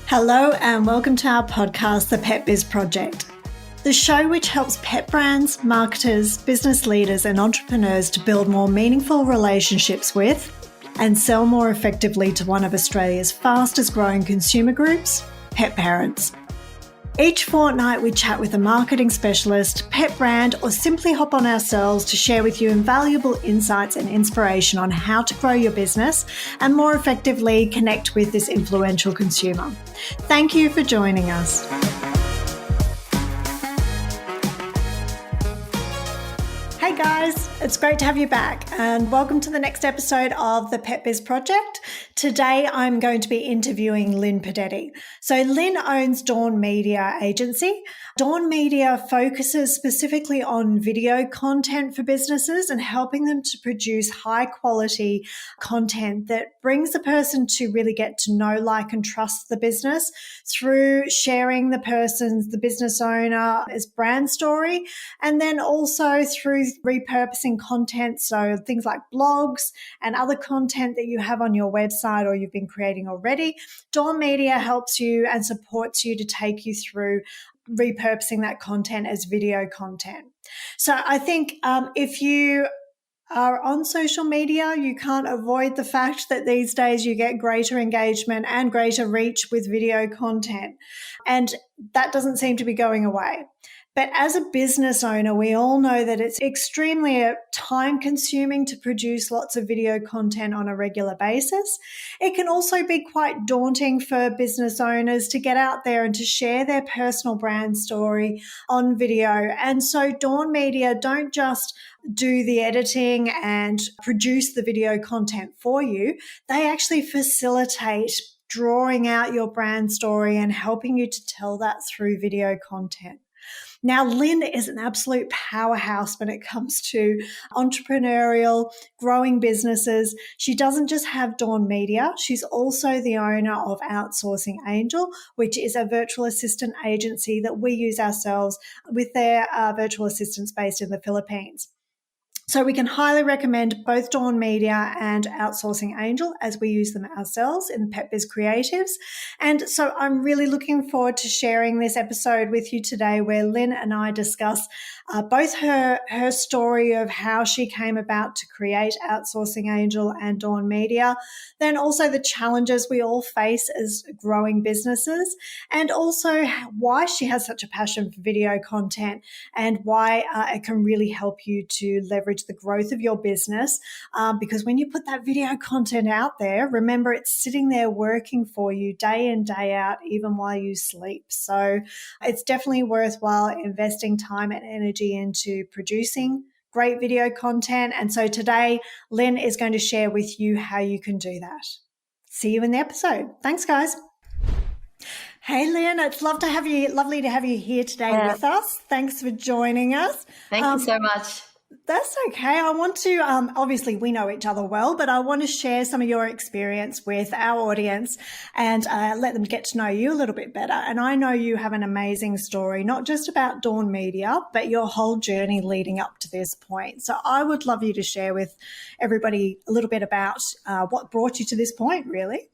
Hello and welcome to our podcast, The Pet Biz Project, the show which helps pet brands, marketers, business leaders and entrepreneurs to build more meaningful relationships with and sell more effectively to one of Australia's fastest growing consumer groups, pet parents. Each fortnight we chat with a marketing specialist, pet brand, or simply hop on ourselves to share with you invaluable insights and inspiration on how to grow your business and more effectively connect with this influential consumer. Thank you for joining us. Hey guys, it's great to have you back and welcome to the next episode of the Pet Biz Project. Today I'm going to be interviewing Linh Podetti. So Linh owns Dawn Media Agency. Dawn Media focuses specifically on video content for businesses and helping them to produce high quality content that brings the person to really get to know, like and trust the business through sharing the business owner's brand story, and then also through repurposing content. So things like blogs and other content that you have on your website or you've been creating already. Dawn Media helps you and supports you to take you through repurposing that content as video content. So I think if you are on social media, you can't avoid the fact that these days you get greater engagement and greater reach with video content. And that doesn't seem to be going away. But as a business owner, we all know that it's extremely time consuming to produce lots of video content on a regular basis. It can also be quite daunting for business owners to get out there and to share their personal brand story on video. And so Dawn Media don't just do the editing and produce the video content for you. They actually facilitate drawing out your brand story and helping you to tell that through video content. Now, Linh is an absolute powerhouse when it comes to entrepreneurial, growing businesses. She doesn't just have Dawn Media. She's also the owner of Outsourcing Angel, which is a virtual assistant agency that we use ourselves with their virtual assistants based in the Philippines. So we can highly recommend both Dawn Media and Outsourcing Angel as we use them ourselves in Pet Biz Creatives. And so I'm really looking forward to sharing this episode with you today where Linh and I discuss both her story of how she came about to create Outsourcing Angel and Dawn Media, then also the challenges we all face as growing businesses, and also why she has such a passion for video content and why it can really help you to leverage the growth of your business. Because when you put that video content out there, remember it's sitting there working for you day in, day out, even while you sleep. So it's definitely worthwhile investing time and energy into producing great video content. And so today, Linh is going to share with you how you can do that. See you in the episode. Thanks, guys. Hey, Linh, it's lovely to have you here today with us. Thanks for joining us. Thank you so much. That's okay. I want to, obviously we know each other well, but I want to share some of your experience with our audience and let them get to know you a little bit better. And I know you have an amazing story, not just about Dawn Media, but your whole journey leading up to this point. So I would love you to share with everybody a little bit about what brought you to this point, really.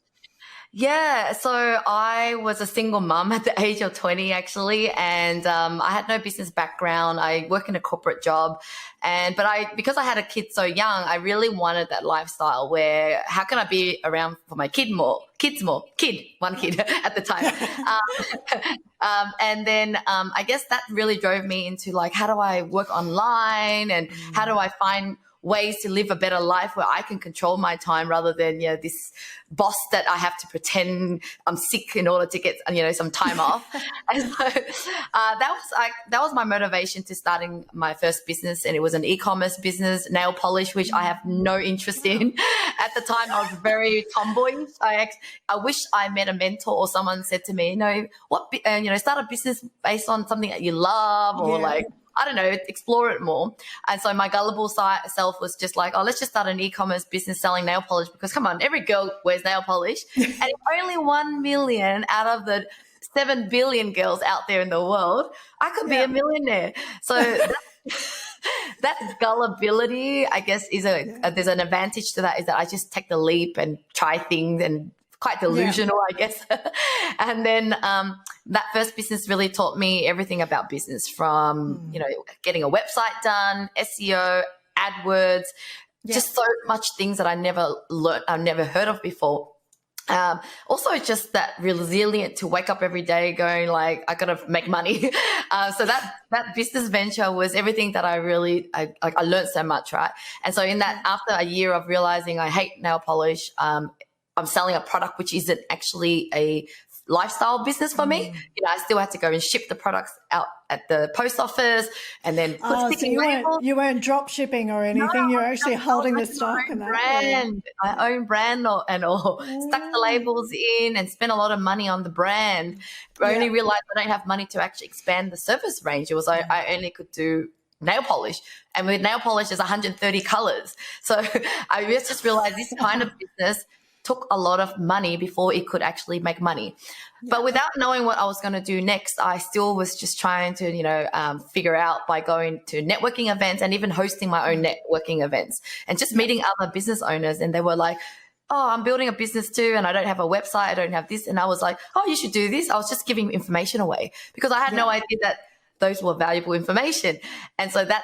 Yeah, so I was a single mum at the age of 20 actually, and I had no business background. I work in a corporate job, because I had a kid so young, I really wanted that lifestyle where how can I be around for my one kid at the time. And then I guess that really drove me into like, how do I work online and how do I find ways to live a better life where I can control my time rather than, this boss that I have to pretend I'm sick in order to get, some time off. And so that was my motivation to starting my first business. And it was an e-commerce business, nail polish, which I have no interest in. At the time, I was very tomboyish. I wish I met a mentor or someone said to me, start a business based on something that you love or I don't know, explore it more. And so my gullible self was just like, let's just start an e-commerce business selling nail polish because, come on, every girl wears nail polish. And if only 1 million out of the 7 billion girls out there in the world, I could be a millionaire. So that gullibility, I guess, there's an advantage to that, is that I just take the leap and try things and quite delusional, I guess. And then that first business really taught me everything about business, from, getting a website done, SEO, AdWords, just so much things that I never learned, I've never heard of before. Also just that resilient to wake up every day going like, I got to make money. So that business venture was everything that I learned so much. Right. And so in that, after a year of realizing I hate nail polish, I'm selling a product which isn't actually a lifestyle business for me. I still had to go and ship the products out at the post office and then put sticky labels. You weren't drop shipping or anything. You're actually holding the stock and brand. My own brand and all. Stuck the labels in and spent a lot of money on the brand. I only realized I don't have money to actually expand the service range. It was I only could do nail polish, and with nail polish there's 130 colors. So I just realized this kind of business took a lot of money before it could actually make money. But without knowing what I was going to do next, I still was just trying to, figure out by going to networking events and even hosting my own networking events and just meeting other business owners. And they were like, oh, I'm building a business too, and I don't have a website, I don't have this. And I was like, oh, you should do this. I was just giving information away because I had no idea that those were valuable information. And so that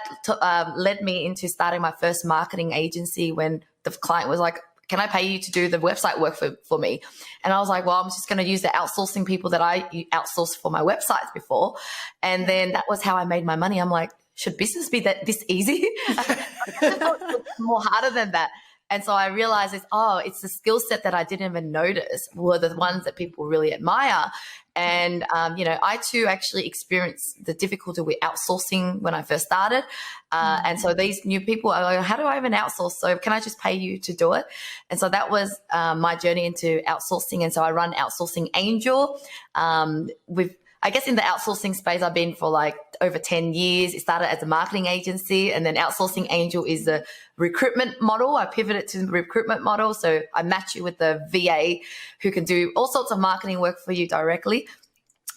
led me into starting my first marketing agency when the client was like, can I pay you to do the website work for me? And I was like, well, I'm just going to use the outsourcing people that I outsourced for my websites before. And then that was how I made my money. I'm like, should business be this easy? It's more harder than that. And so I realized it's the skill set that I didn't even notice were the ones that people really admire. And, I too actually experienced the difficulty with outsourcing when I first started. And so these new people are like, how do I even outsource? So can I just pay you to do it? And so that was my journey into outsourcing. And so I run Outsourcing Angel. I guess in the outsourcing space, I've been for like over 10 years. It started as a marketing agency, and then Outsourcing Angel is the recruitment model. I pivoted to the recruitment model. So I match you with the VA who can do all sorts of marketing work for you directly.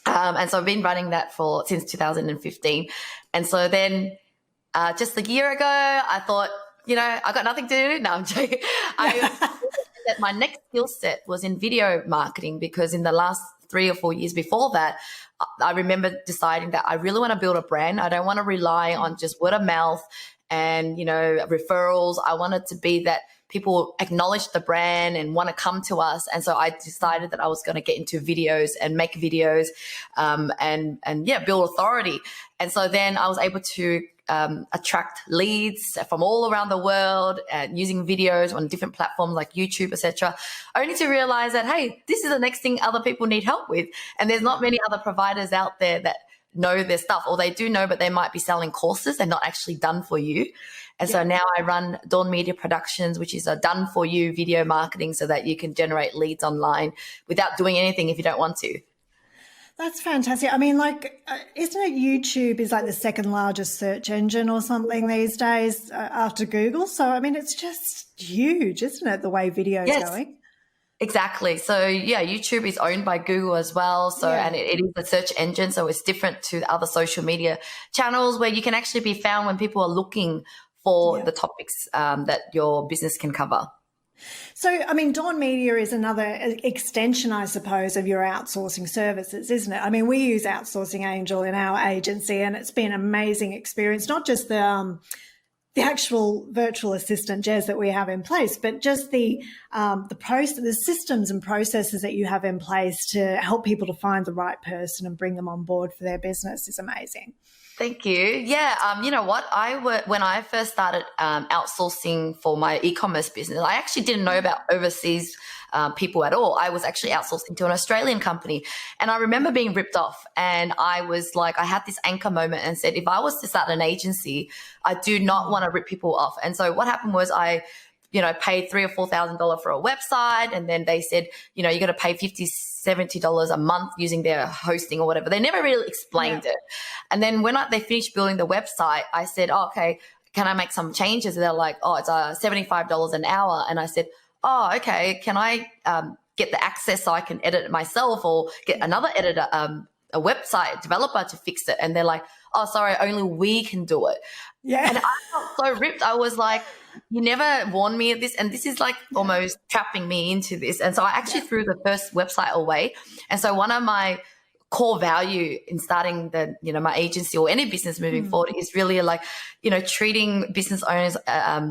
And so I've been running that since 2015. And so then just a year ago, I thought, I got nothing to do. No, I'm joking. That my next skill set was in video marketing, because in the last 3 or 4 years before that, I remember deciding that I really want to build a brand. I don't want to rely on just word of mouth and, referrals. I wanted to be that people acknowledge the brand and want to come to us. And so I decided that I was going to get into videos and make videos and build authority. And so then I was able to attract leads from all around the world using videos on different platforms like YouTube, etc., only to realize that, hey, this is the next thing other people need help with. And there's not many other providers out there that know their stuff, or they do know, but they might be selling courses. They're not actually done for you. And so now I run Dawn Media Productions, which is a done for you video marketing so that you can generate leads online without doing anything if you don't want to. That's fantastic. I mean, isn't it YouTube is like the second largest search engine or something these days after Google? So, I mean, it's just huge, isn't it, the way video is going? Exactly. So, YouTube is owned by Google as well. So, and it is a search engine. So it's different to other social media channels where you can actually be found when people are looking for the topics that your business can cover. So, I mean, Dawn Media is another extension, I suppose, of your outsourcing services, isn't it? I mean, we use Outsourcing Angel in our agency, and it's been an amazing experience, not just the actual virtual assistant, Jez, that we have in place, but just the systems and processes that you have in place to help people to find the right person and bring them on board for their business is amazing. Thank you. Yeah. You know what? When I first started outsourcing for my e-commerce business, I actually didn't know about overseas people at all. I was actually outsourcing to an Australian company, and I remember being ripped off. And I was like, I had this anchor moment and said, if I was to start an agency, I do not want to rip people off. And so what happened was I paid $3,000 or $4,000 for a website. And then they said, you got to pay $50, $70 a month using their hosting or whatever. They never really explained it. And then when they finished building the website, I said, oh, okay, can I make some changes? And they're like, oh, it's $75 an hour. And I said, oh, okay, can I get the access so I can edit it myself or get another editor a website developer to fix it. And they're like, oh, sorry, only we can do it. Yeah. And I felt so ripped. I was like, you never warned me of this. And this is like almost trapping me into this. And so I actually threw the first website away. And so one of my core value in starting my agency or any business moving forward is really like, treating business owners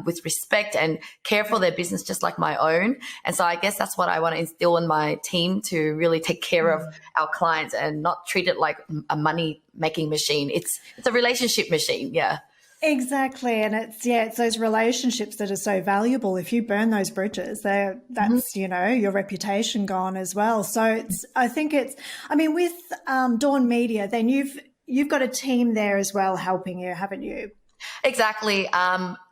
with respect and care for their business just like my own. And so I guess that's what I want to instill in my team, to really take care of our clients and not treat it like a money making machine. It's a relationship machine. Yeah. Exactly. And it's those relationships that are so valuable. If you burn those bridges, that's, your reputation gone as well. So with Dawn Media, then you've got a team there as well helping you, haven't you? Exactly.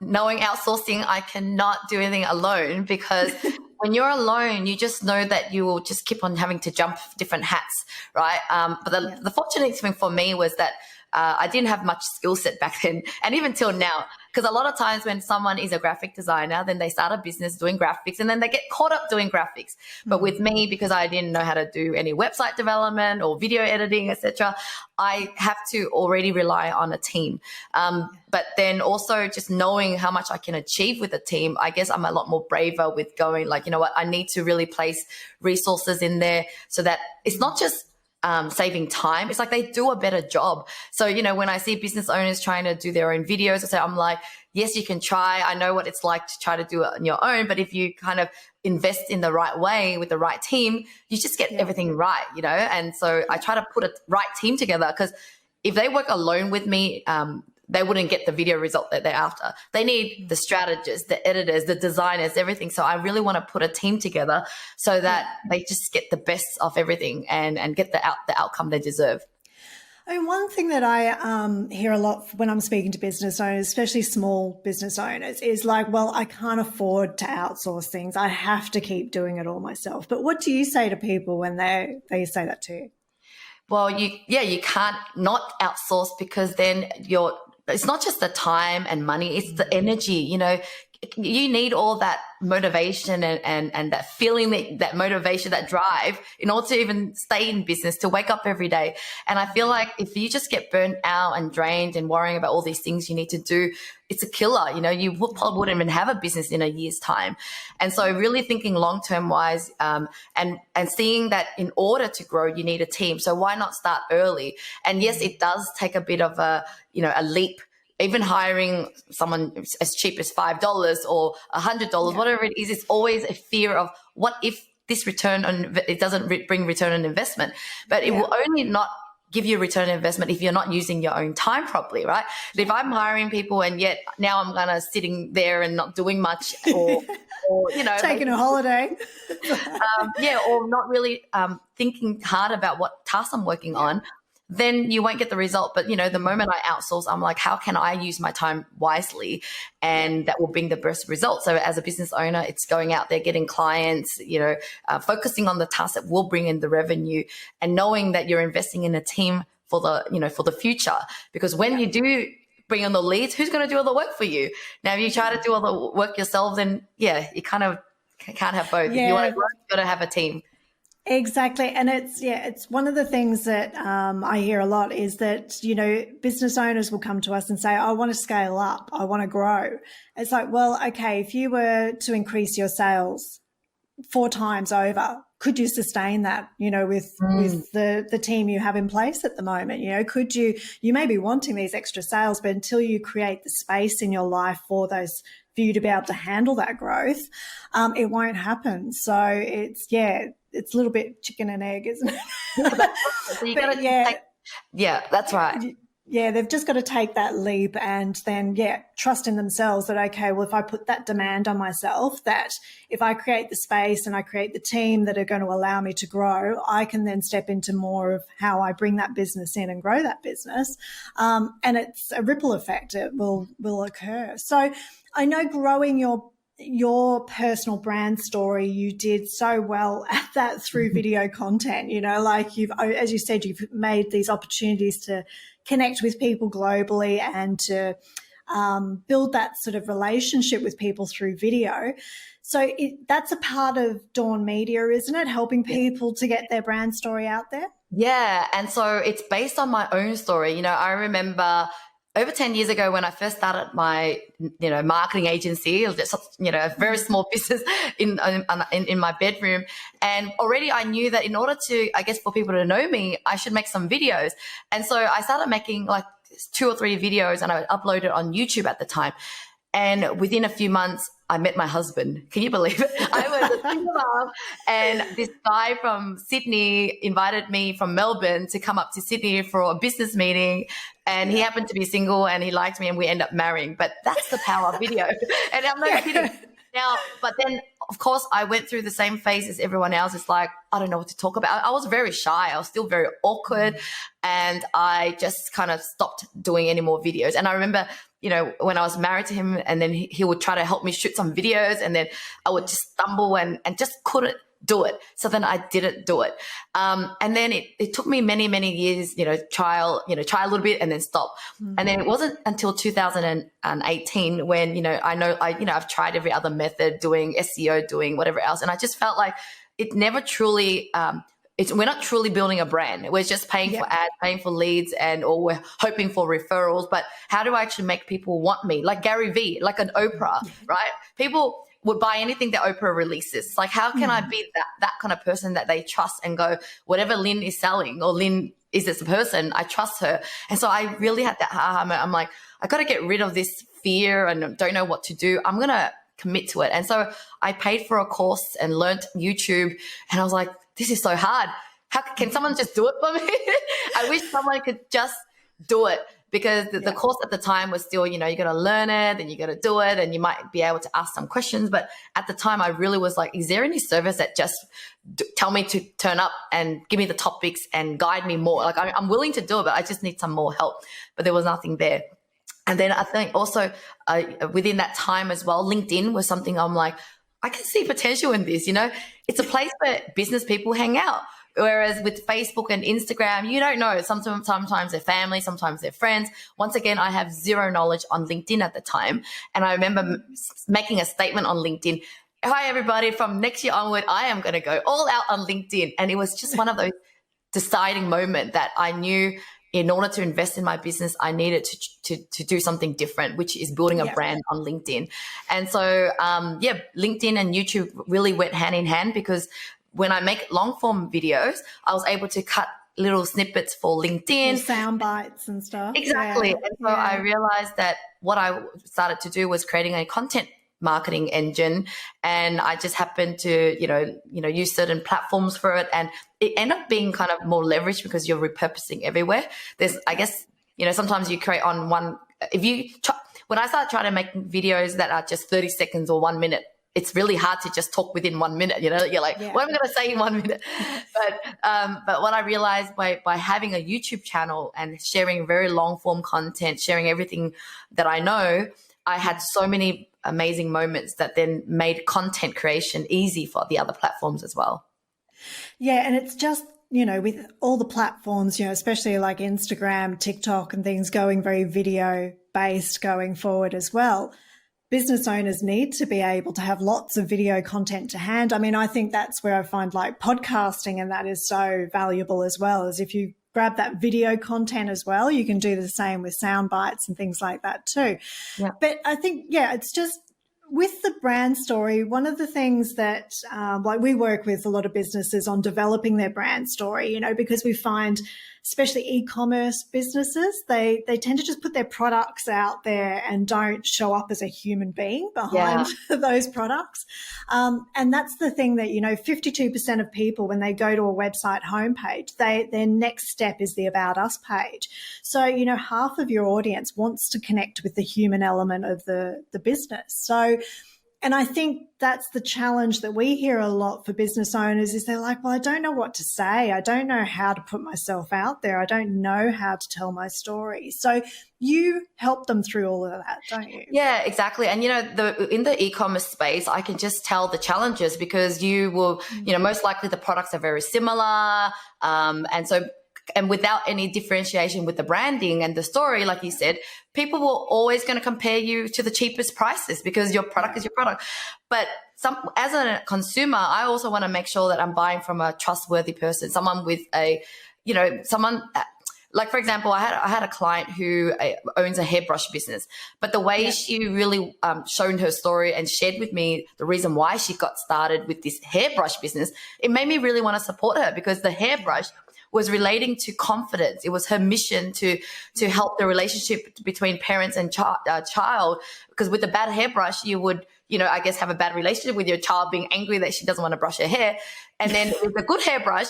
Knowing outsourcing, I cannot do anything alone, because when you're alone, you just know that you will just keep on having to jump different hats, right? But the fortunate thing for me was that I didn't have much skill set back then, and even till now, because a lot of times when someone is a graphic designer, then they start a business doing graphics and then they get caught up doing graphics. But with me, because I didn't know how to do any website development or video editing, etc., I have to already rely on a team. But then also just knowing how much I can achieve with a team, I guess I'm a lot more braver with going like, you know what, I need to really place resources in there so that it's not just saving time. It's like they do a better job. So, when I see business owners trying to do their own videos, I'm like, yes, you can try. I know what it's like to try to do it on your own. But if you kind of invest in the right way with the right team, you just get everything right, And so I try to put a right team together, because if they work alone with me, they wouldn't get the video result that they're after. They need the strategists, the editors, the designers, everything. So I really want to put a team together so that they just get the best of everything and get the outcome they deserve. I mean, one thing that I hear a lot when I'm speaking to business owners, especially small business owners, is like, well, I can't afford to outsource things. I have to keep doing it all myself. But what do you say to people when they say that to you? Well, you can't not outsource, because then it's not just the time and money, it's the energy. You need all that motivation and that feeling, that motivation, that drive in order to even stay in business, to wake up every day. And I feel like if you just get burnt out and drained and worrying about all these things you need to do, it's a killer. You probably wouldn't even have a business in a year's time. And so really thinking long-term wise, and seeing that in order to grow, you need a team. So why not start early? And yes, it does take a bit of a leap. Even hiring someone as cheap as $5 or $100, whatever it is, it's always a fear of what if this it doesn't bring return on investment. But it will only not give you a return on investment if you're not using your own time properly, right? If I'm hiring people and yet now I'm kind of sitting there and not doing much, or taking a holiday, or not really thinking hard about what tasks I'm working on, then you won't get the result. But, the moment I outsource, I'm like, how can I use my time wisely? And that will bring the best results. So as a business owner, it's going out there, getting clients, focusing on the tasks that will bring in the revenue, and knowing that you're investing in a team for the future. Because when you do bring on the leads, who's going to do all the work for you? Now, if you try to do all the work yourself, then you kind of can't have both. If you want to work, you've got to have a team. Exactly. And it's one of the things that I hear a lot is that, business owners will come to us and say, I want to scale up. I want to grow. It's like, well, okay, if you were to increase your sales 4 times over, could you sustain that, with the team you have in place at the moment? Could you may be wanting these extra sales, but until you create the space in your life for you to be able to handle that growth, it won't happen. So it's a little bit chicken and egg, isn't it? So you got to that's right. Yeah, they've just got to take that leap and then, trust in themselves that, okay, well, if I put that demand on myself, that if I create the space and I create the team that are going to allow me to grow, I can then step into more of how I bring that business in and grow that business. And it's a ripple effect. It will occur. So I know growing your personal brand story, you did so well at that through video content, like as you said, you've made these opportunities to connect with people globally and to build that sort of relationship with people through video. So that's a part of Dawn Media, isn't it? Helping people to get their brand story out there. Yeah. And so it's based on my own story. You know, I remember over 10 years ago when I first started my, marketing agency, just, a very small business in my bedroom. And already I knew that in order to, I guess, for people to know me, I should make some videos. And so I started making like 2 or 3 videos, and I would upload it on YouTube at the time. And within a few months, I met my husband. Can you believe it? I was a single mom, and this guy from Sydney invited me from Melbourne to come up to Sydney for a business meeting. And he happened to be single, and he liked me, and we ended up marrying. But that's the power of video. And I'm not kidding. Now, but then, of course, I went through the same phase as everyone else. It's like, I don't know what to talk about. I was very shy. I was still very awkward. And I just kind of stopped doing any more videos. And I remember, when I was married to him, and then he would try to help me shoot some videos, and then I would just stumble and just couldn't do it. So then I didn't do it. And then it took me many, many years, try a little bit and then stop. Mm-hmm. And then it wasn't until 2018 when, I've tried every other method, doing SEO, doing whatever else. And I just felt like it never truly, we're not truly building a brand. We're just paying for ads, paying for leads, or we're hoping for referrals. But how do I actually make people want me? Like Gary Vee, like an Oprah, right? People would buy anything that Oprah releases. Like, how can I be that kind of person that they trust and go, whatever Lynn is selling, or Lynn is this person, I trust her. And so I really had that aha moment. I'm like, I got to get rid of this fear and don't know what to do. I'm going to commit to it. And so I paid for a course and learnt YouTube, and I was like, this is so hard. How can someone just do it for me? I wish someone could just do it, because the course at the time was still, you got to learn it, and you got to do it, and you might be able to ask some questions. But at the time, I really was like, is there any service that just tell me to turn up and give me the topics and guide me more? Like, I'm willing to do it, but I just need some more help. But there was nothing there. And then I think also within that time as well, LinkedIn was something I'm like, I can see potential in this. It's a place where business people hang out. Whereas with Facebook and Instagram, you don't know. Sometimes they're family, sometimes they're friends. Once again, I have zero knowledge on LinkedIn at the time. And I remember making a statement on LinkedIn. Hi, everybody. From next year onward, I am going to go all out on LinkedIn. And it was just one of those deciding moments that I knew in order to invest in my business, I needed to do something different, which is building a brand on LinkedIn. And so, LinkedIn and YouTube really went hand in hand, because when I make long form videos, I was able to cut little snippets for LinkedIn. Sound bites and stuff. Exactly. Yeah. And so I realized that what I started to do was creating a content marketing engine, and I just happened to use certain platforms for it, and it ended up being kind of more leveraged because you're repurposing everywhere. There's, I guess, sometimes you create on one. When I start trying to make videos that are just 30 seconds or 1 minute, it's really hard to just talk within 1 minute. You're like, what am I going to say in 1 minute? But what I realized by having a YouTube channel and sharing very long form content, sharing everything that I know, I had so many amazing moments that then made content creation easy for the other platforms as well. Yeah. And it's just, with all the platforms, especially like Instagram, TikTok and things going very video based going forward as well, business owners need to be able to have lots of video content to hand. I mean, I think that's where I find like podcasting, and that is so valuable as well, as if you grab that video content as well, you can do the same with sound bites and things like that too. Yeah. But I think, it's just with the brand story, one of the things that like we work with a lot of businesses on developing their brand story, because we find especially e-commerce businesses, they tend to just put their products out there and don't show up as a human being behind those products. And that's the thing that, 52% of people, when they go to a website homepage, their next step is the About Us page. So, half of your audience wants to connect with the human element of the business. So, and I think that's the challenge that we hear a lot for business owners is they're like, well, I don't know what to say. I don't know how to put myself out there. I don't know how to tell my story. So you help them through all of that, don't you? Yeah, exactly. And, in the e-commerce space, I can just tell the challenges because you will, most likely the products are very similar. And so and without any differentiation with the branding and the story, like you said, people were always going to compare you to the cheapest prices because your product is your product. But as a consumer, I also want to make sure that I'm buying from a trustworthy person, someone with someone. Like, for example, I had a client who owns a hairbrush business, but the way she really showed her story and shared with me the reason why she got started with this hairbrush business, it made me really want to support her, because the hairbrush was relating to confidence. It was her mission to help the relationship between parents and child, because with a bad hairbrush, you would, I guess, have a bad relationship with your child, being angry that she doesn't want to brush her hair. And then with a good hairbrush,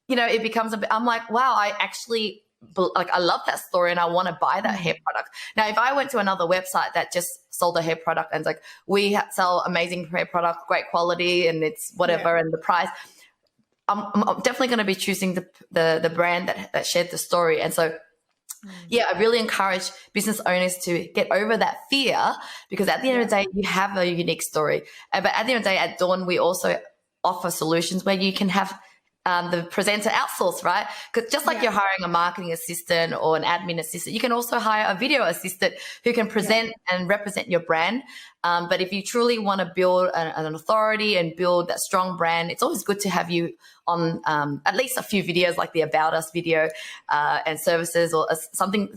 it becomes I'm like, wow, I love that story and I want to buy that hair product. Now, if I went to another website that just sold a hair product and it's like, we sell amazing hair product, great quality, and it's whatever, and the price, I'm definitely going to be choosing the brand that shared the story. And so, I really encourage business owners to get over that fear, because at the end of the day, you have a unique story. But at the end of the day, at Dawn, we also offer solutions where you can have the presenter outsource, right? Because just like you're hiring a marketing assistant or an admin assistant, you can also hire a video assistant who can present and represent your brand. But if you truly want to build an authority and build that strong brand, it's always good to have you on at least a few videos, like the About Us video and services, or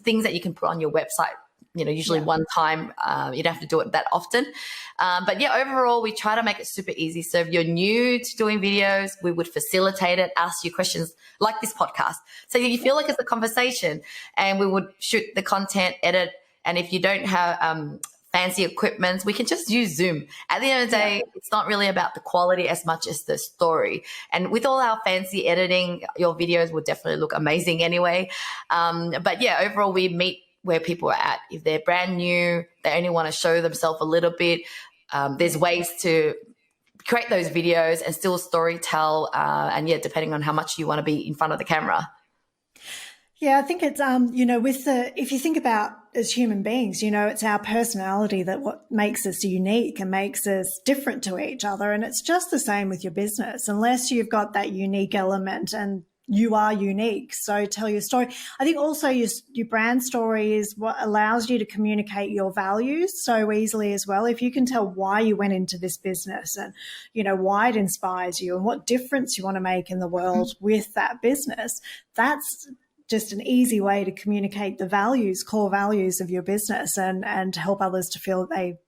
things that you can put on your website. Usually one time, you don't have to do it that often. But overall, we try to make it super easy. So if you're new to doing videos, we would facilitate it, ask you questions like this podcast. So you feel like it's a conversation, and we would shoot the content, edit. And if you don't have fancy equipment, we can just use Zoom. At the end of the day, it's not really about the quality as much as the story. And with all our fancy editing, your videos will definitely look amazing anyway. But overall, we meet where people are at. If they're brand new, they only want to show themselves a little bit, there's ways to create those videos and still story tell, and depending on how much you want to be in front of the camera. Yeah, I think it's, if you think about as human beings, it's our personality that what makes us unique and makes us different to each other. And it's just the same with your business, unless you've got that unique element and you are unique. So tell your story. I think also your brand story is what allows you to communicate your values so easily as well. If you can tell why you went into this business and, why it inspires you and what difference you want to make in the world with that business, that's just an easy way to communicate the core values of your business, and help others to feel that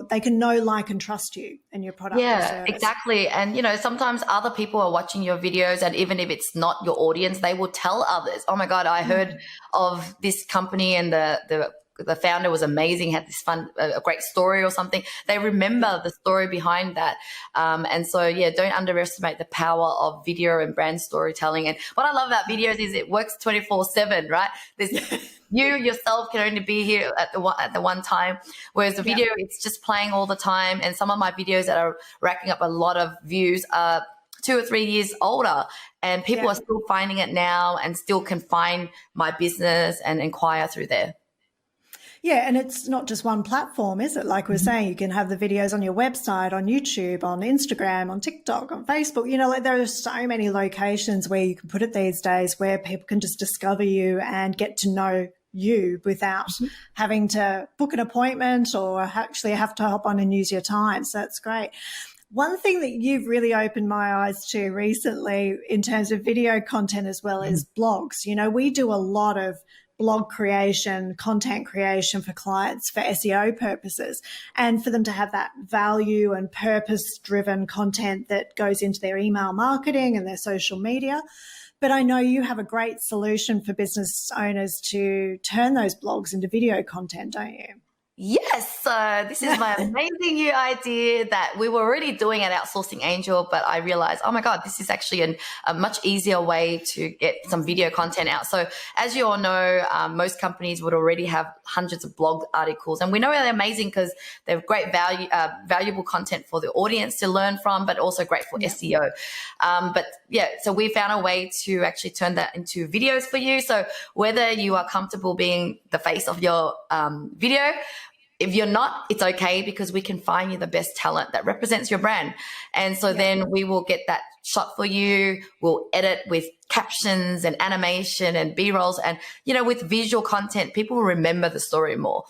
they can know, like, and trust you and your product. Yeah, exactly. And, sometimes other people are watching your videos, and even if it's not your audience, they will tell others, oh my God, I heard of this company and the founder was amazing, had this a great story or something. They remember the story behind that. And so, don't underestimate the power of video and brand storytelling. And what I love about videos is it works 24/7, right? You yourself can only be here at the one time, whereas the video, it's just playing all the time. And some of my videos that are racking up a lot of views are 2 or 3 years older, and people are still finding it now and still can find my business and inquire through there. Yeah, and it's not just one platform, is it? Like we're saying, you can have the videos on your website, on YouTube, on Instagram, on TikTok, on Facebook. There are so many locations where you can put it these days, where people can just discover you and get to know you without having to book an appointment or actually have to hop on and use your time. So that's great. One thing that you've really opened my eyes to recently in terms of video content as well is blogs. We do a lot of blog creation, content creation for clients for SEO purposes, and for them to have that value and purpose-driven content that goes into their email marketing and their social media. But I know you have a great solution for business owners to turn those blogs into video content, don't you? Yes, so this is my amazing new idea that we were already doing at Outsourcing Angel, but I realized, oh my God, this is actually a much easier way to get some video content out. So as you all know, most companies would already have hundreds of blog articles, and we know they're amazing because they have great valuable content for the audience to learn from, but also great for SEO. So we found a way to actually turn that into videos for you. So whether you are comfortable being the face of your video, if you're not, it's okay, because we can find you the best talent that represents your brand. And so then we will get that shot for you. We'll edit with captions and animation and B-rolls. And, you know, with visual content, people will remember the story more.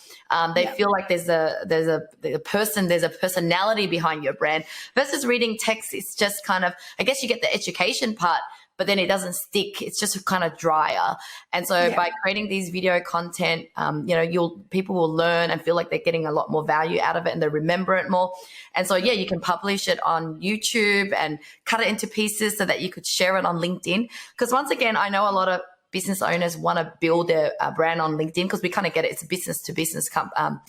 They feel like there's a personality behind your brand, versus reading text. It's just kind of, I guess you get the education part, but then it doesn't stick. It's just kind of drier. And so by creating these video content, you know, people will learn and feel like they're getting a lot more value out of it, and they remember it more. And so, you can publish it on YouTube and cut it into pieces so that you could share it on LinkedIn. Because once again, I know a lot of business owners want to build their brand on LinkedIn, because we kind of get it. It's a business to business platform.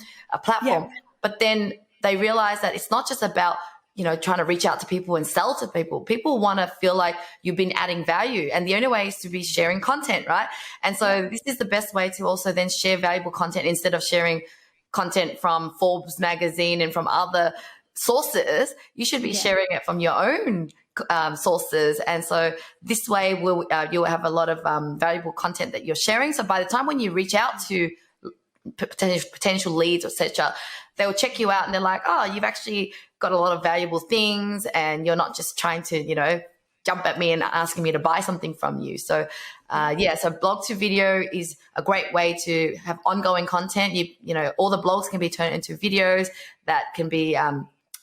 Yeah. But then they realize that it's not just about, you know, trying to reach out to people and sell to people. People want to feel like you've been adding value. And the only way is to be sharing content, right? And so this is the best way to also then share valuable content, instead of sharing content from Forbes magazine and from other sources. You should be sharing it from your own sources. And so this way you'll have a lot of valuable content that you're sharing. So by the time when you reach out to potential leads, etc., they will check you out and they're like, oh, you've actually got a lot of valuable things, and you're not just trying to, you know, jump at me and asking me to buy something from you. So so blog to video is a great way to have ongoing content. You know, all the blogs can be turned into videos that can be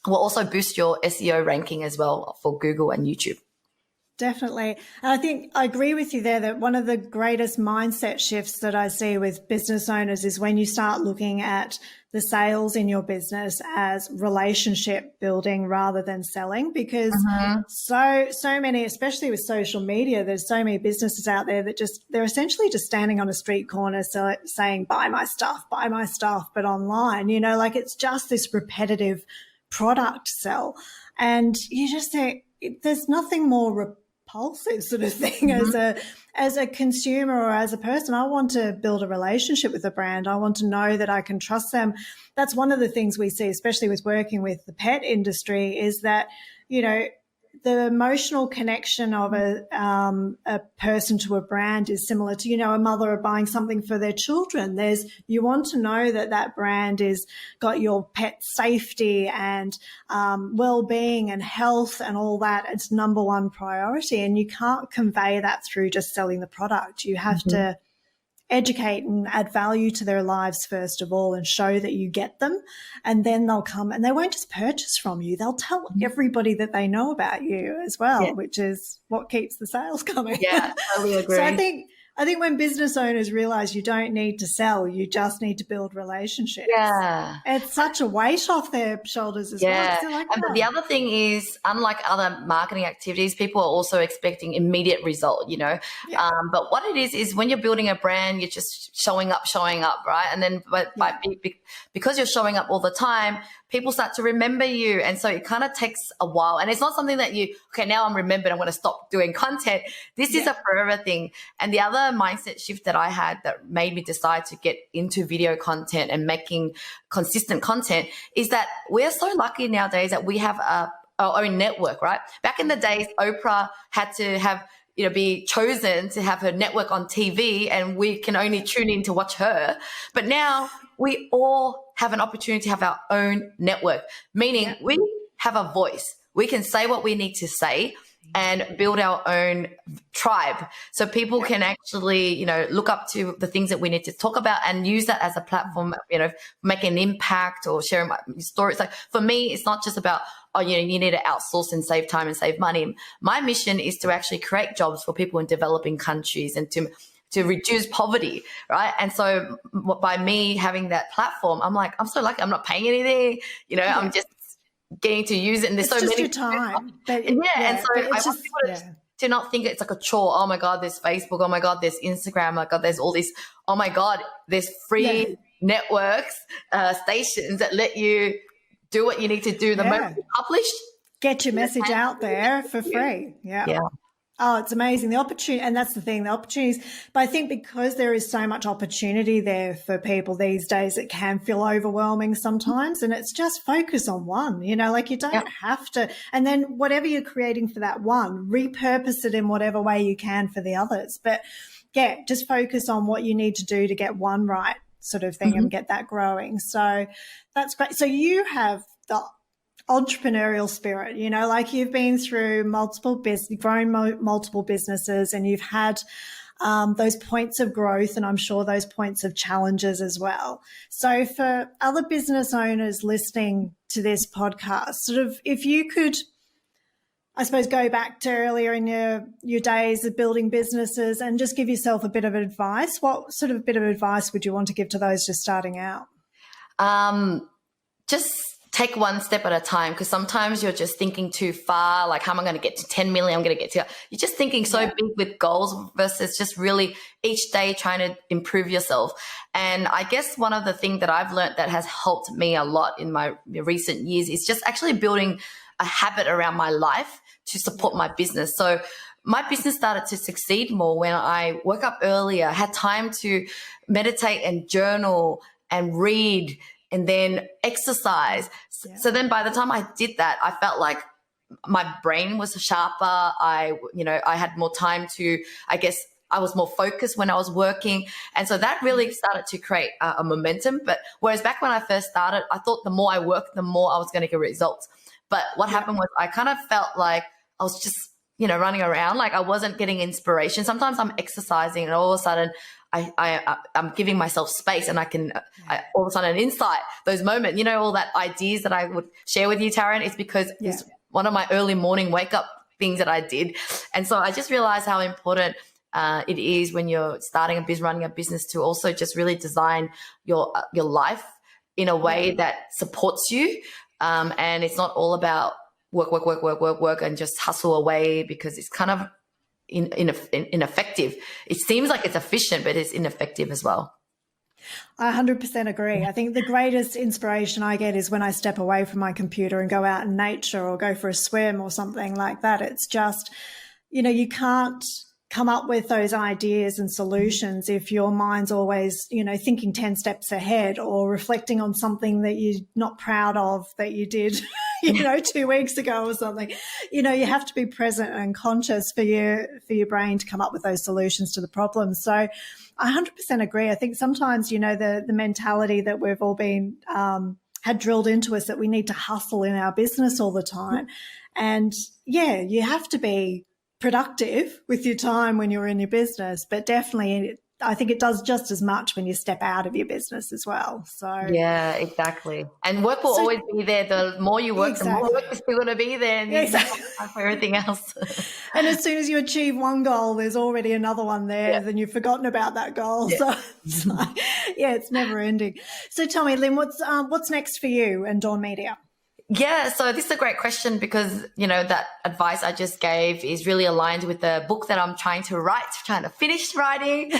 will also boost your SEO ranking as well for Google and YouTube. Definitely. And I think I agree with you there that one of the greatest mindset shifts that I see with business owners is when you start looking at the sales in your business as relationship building rather than selling, because so many, especially with social media, there's so many businesses out there that they're essentially just standing on a street corner saying, buy my stuff, but online, you know, like it's just this repetitive product sell. And you just think there's nothing more repulsive sort of thing as a consumer or as a person. I want to build a relationship with a brand. I want to know that I can trust them. That's one of the things we see, especially with working with the pet industry, is that, you know, the emotional connection of a person to a brand is similar to, you know, a mother buying something for their children. You want to know that that brand is got your pet safety and well-being and health and all that. It's number one priority, and you can't convey that through just selling the product. You have to educate and add value to their lives first of all, and show that you get them, and then they'll come and they won't just purchase from you. They'll tell everybody that they know about you as well, which is what keeps the sales coming. Yeah, totally agree. So I think when business owners realize you don't need to sell, you just need to build relationships. Yeah. It's such a weight off their shoulders as well. Like, and the other thing is, unlike other marketing activities, people are also expecting immediate result, you know. But what it is when you're building a brand, you're just showing up, right? And then because you're showing up all the time, people start to remember you. And so it kind of takes a while. And it's not something that now I'm remembered, I'm going to stop doing content. This is a forever thing. And the other mindset shift that I had that made me decide to get into video content and making consistent content is that we're so lucky nowadays that we have our own network, right? Back in the days, Oprah had to have, you know, be chosen to have her network on TV, and we can only tune in to watch her. But now we all have an opportunity to have our own network, meaning we have a voice. We can say what we need to say and build our own tribe. So people can actually, you know, look up to the things that we need to talk about and use that as a platform, you know, make an impact or sharing my stories. Like for me, it's not just about, oh, you know, you need to outsource and save time and save money. My mission is to actually create jobs for people in developing countries and to reduce poverty, right? And so by me having that platform, I'm like, I'm so lucky. I'm not paying anything, you know, I'm just getting to use it. And there's it's so just many your time. But, and so I want people to not think it's like a chore. Oh my God, there's Facebook. Oh my God, there's Instagram. Oh my God, there's all these. Oh my God, there's free networks, stations that let you do what you need to do the moment you publish. Get your message out there for free. Yeah. Oh, it's amazing. The opportunity, and that's the thing, the opportunities. But I think because there is so much opportunity there for people these days, it can feel overwhelming sometimes. And it's just focus on one, you know, like you don't have to. And then whatever you're creating for that one, repurpose it in whatever way you can for the others. But just focus on what you need to do to get one right. sort of thing and get that growing. So that's great. So you have the entrepreneurial spirit, you know, like you've been through grown multiple businesses, and you've had those points of growth, and I'm sure those points of challenges as well. So for other business owners listening to this podcast, sort of if you could, I suppose, go back to earlier in your days of building businesses and just give yourself a bit of advice, what sort of bit of advice would you want to give to those just starting out? Just take one step at a time, because sometimes you're just thinking too far, like how am I going to get to 10 million? I'm going to get to, you're just thinking so big with goals versus just really each day trying to improve yourself. And I guess one of the things that I've learned that has helped me a lot in my recent years is just actually building a habit around my life to support my business. So my business started to succeed more when I woke up earlier, had time to meditate and journal and read and then exercise. Yeah. So then by the time I did that, I felt like my brain was sharper. I had more time to, I guess I was more focused when I was working. And so that really started to create a momentum. But whereas back when I first started, I thought the more I worked, the more I was going to get results. But what happened was I kind of felt like I was just, running around, like I wasn't getting inspiration. Sometimes I'm exercising and all of a sudden I'm giving myself space, and I can all of a sudden an insight, those moments, all that ideas that I would share with you, Taryn, is because it's one of my early morning wake up things that I did. And so I just realized how important it is when you're starting a business, running a business, to also just really design your life in a way that supports you. And it's not all about work and just hustle away, because it's kind of ineffective. It seems like it's efficient, but it's ineffective as well. I 100% agree. I think the greatest inspiration I get is when I step away from my computer and go out in nature or go for a swim or something like that. It's just, you can't come up with those ideas and solutions if your mind's always, thinking 10 steps ahead or reflecting on something that you're not proud of that you did, 2 weeks ago or something. You have to be present and conscious for your brain to come up with those solutions to the problems. So I 100% agree. I think sometimes, the mentality that we've all been had drilled into us that we need to hustle in our business all the time. And you have to be productive with your time when you're in your business, but definitely I think it does just as much when you step out of your business as well. So yeah, exactly. And work will always be there. The more you work, the more work is still going to be there, and exactly. For everything else. And as soon as you achieve one goal, there's already another one there. Then you've forgotten about that goal. So it's never ending. So tell me, Lynn, what's next for you and Dawn Media? Yeah, so this is a great question, because, that advice I just gave is really aligned with the book that I'm trying to finish writing.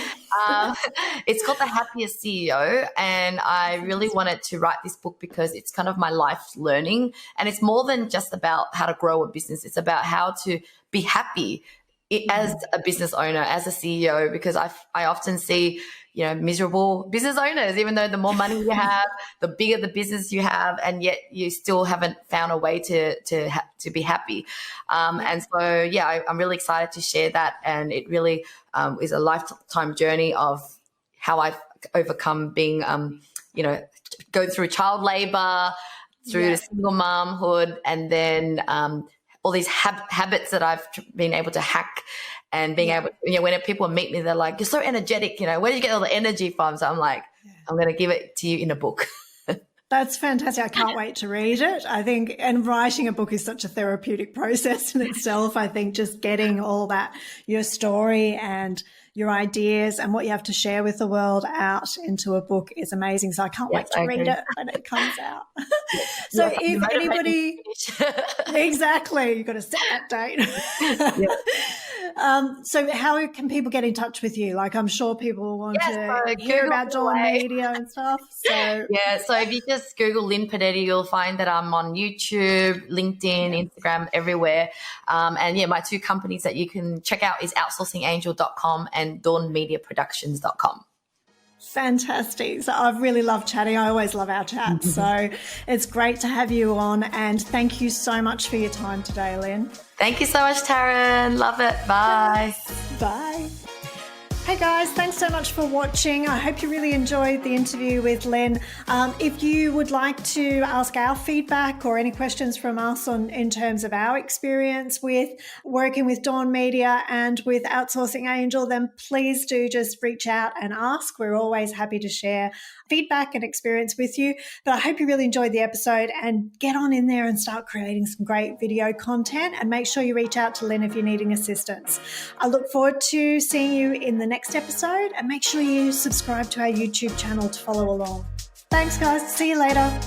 It's called The Happiest CEO, and I really wanted to write this book because it's kind of my life learning, and it's more than just about how to grow a business. It's about how to be happy as a business owner, as a CEO, because I often see miserable business owners, even though the more money you have, the bigger the business you have, and yet you still haven't found a way to be happy. And so, I'm really excited to share that. And it really is a lifetime journey of how I've overcome being, going through child labor, through the single momhood, and then all these habits that I've been able to hack. And being able, when people meet me, they're like, "You're so energetic, where do you get all the energy from?" So I'm like, I'm going to give it to you in a book. That's fantastic. I can't wait to read it. I think, and writing a book is such a therapeutic process in itself. I think just getting all that, your story and your ideas and what you have to share with the world out into a book is amazing. So I can't wait to read it when it comes out. So if anybody, exactly, you've got to set that date. So how can people get in touch with you? Like, I'm sure people want to hear about Dawn Media and stuff. So so if you just Google Lynn Podetti, you'll find that I'm on YouTube, LinkedIn, Instagram, everywhere. And my two companies that you can check out is outsourcingangel.com and dawnmediaproductions.com. Fantastic. So I've really loved chatting. I always love our chats. So it's great to have you on, and thank you so much for your time today, Lynn. Thank you so much, Taryn. Love it. Bye. Bye. Hey guys, thanks so much for watching. I hope you really enjoyed the interview with Lynn. If you would like to ask our feedback or any questions from us in terms of our experience with working with Dawn Media and with Outsourcing Angel, then please do just reach out and ask. We're always happy to share feedback and experience with you. But I hope you really enjoyed the episode, and get on in there and start creating some great video content, and make sure you reach out to Lynn if you're needing assistance. I look forward to seeing you in the next episode, and make sure you subscribe to our YouTube channel to follow along. Thanks guys, see you later.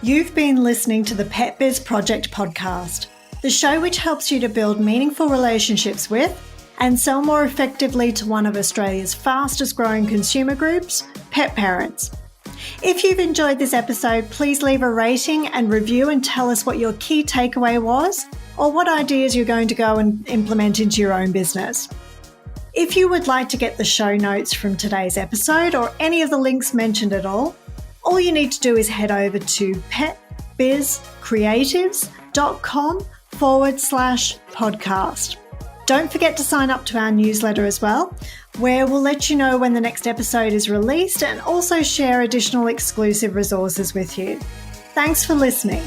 You've been listening to the Pet Biz Project podcast, the show which helps you to build meaningful relationships with and sell more effectively to one of Australia's fastest growing consumer groups, pet parents. If you've enjoyed this episode, please leave a rating and review and tell us what your key takeaway was, or what ideas you're going to go and implement into your own business. If you would like to get the show notes from today's episode or any of the links mentioned at all you need to do is head over to petbizcreatives.com/podcast. Don't forget to sign up to our newsletter as well, where we'll let you know when the next episode is released and also share additional exclusive resources with you. Thanks for listening.